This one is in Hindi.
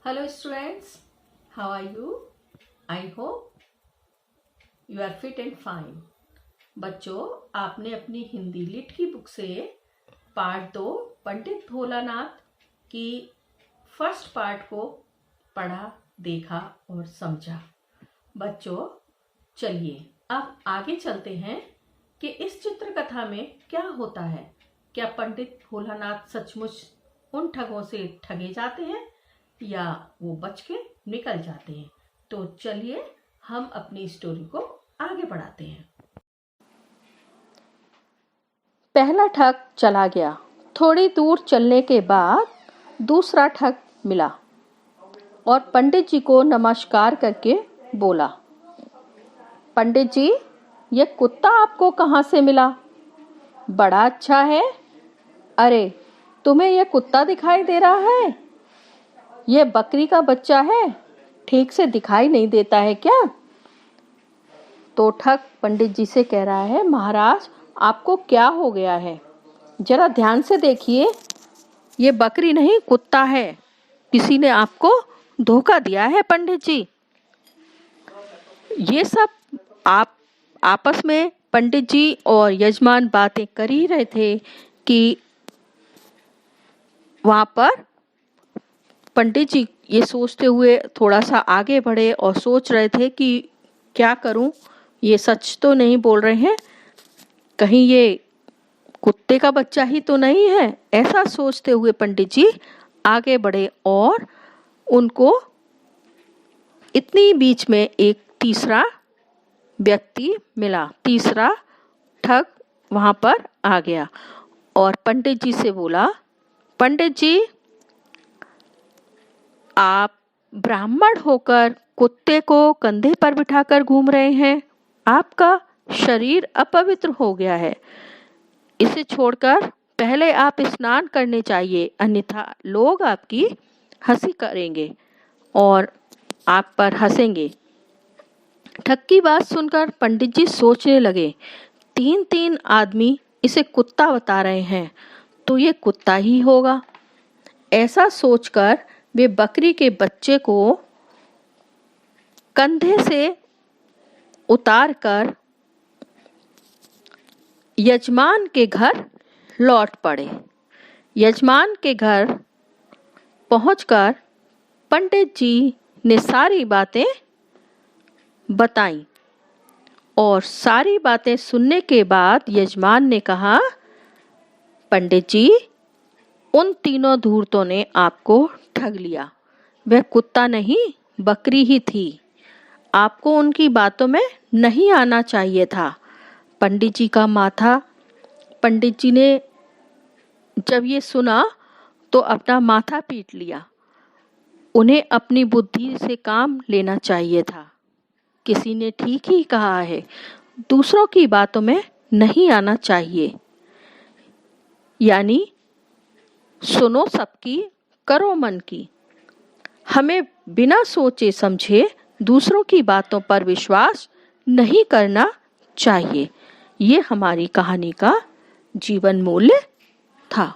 Hello students, how are you? I hope you are fit and fine. बच्चों, आपने अपनी हिंदी लिट की बुक से पार्ट 2 पंडित भोलानाथ की फर्स्ट पार्ट को पढ़ा, देखा और समझा। बच्चों, चलिए अब आगे चलते हैं कि इस चित्र कथा में क्या होता है। क्या पंडित भोलानाथ सचमुच उन ठगों से ठगे जाते हैं या वो बच के निकल जाते हैं? तो चलिए हम अपनी स्टोरी को आगे बढ़ाते हैं। पहला ठग चला गया। थोड़ी दूर चलने के बाद दूसरा ठग मिला और पंडित जी को नमस्कार करके बोला, पंडित जी, ये कुत्ता आपको कहाँ से मिला? बड़ा अच्छा है। अरे, तुम्हें ये कुत्ता दिखाई दे रहा है? ये बकरी का बच्चा है, ठीक से दिखाई नहीं देता है क्या? तो ठग पंडित जी से कह रहा है, महाराज, आपको क्या हो गया है? जरा ध्यान से देखिए, ये बकरी नहीं कुत्ता है। किसी ने आपको धोखा दिया है पंडित जी। ये सब आप आपस में पंडित जी और यजमान बातें कर ही रहे थे कि वहां पर पंडित जी ये सोचते हुए थोड़ा सा आगे बढ़े और सोच रहे थे कि क्या करूं, ये सच तो नहीं बोल रहे हैं, कहीं ये कुत्ते का बच्चा ही तो नहीं है। ऐसा सोचते हुए पंडित जी आगे बढ़े और उनको इतनी बीच में एक तीसरा व्यक्ति मिला। तीसरा ठग वहां पर आ गया और पंडित जी से बोला, पंडित जी, आप ब्राह्मण होकर कुत्ते को कंधे पर बिठाकर घूम रहे हैं। आपका शरीर अपवित्र हो गया है। इसे छोड़कर पहले आप स्नान करने चाहिए, अन्यथा लोग आपकी हंसी करेंगे और आप पर हंसेंगे। ठग की बात सुनकर पंडित जी सोचने लगे, 3 आदमी इसे कुत्ता बता रहे हैं, तो ये कुत्ता ही होगा। ऐसा सोचकर वे बकरी के बच्चे को कंधे से उतारकर यजमान के घर लौट पड़े। यजमान के घर पहुंचकर पंडित जी ने सारी बातें बताई और सारी बातें सुनने के बाद यजमान ने कहा, पंडित जी, उन 3 धूर्तों ने आपको ठग लिया। वह कुत्ता नहीं, बकरी ही थी। आपको उनकी बातों में नहीं आना चाहिए था। पंडित जी का माथा, पंडित जी ने जब ये सुना तो अपना माथा पीट लिया। उन्हें अपनी बुद्धि से काम लेना चाहिए था। किसी ने ठीक ही कहा है, दूसरों की बातों में नहीं आना चाहिए। यानी सुनो सबकी, करो मन की। हमें बिना सोचे समझे दूसरों की बातों पर विश्वास नहीं करना चाहिए। ये हमारी कहानी का जीवन मूल्य था।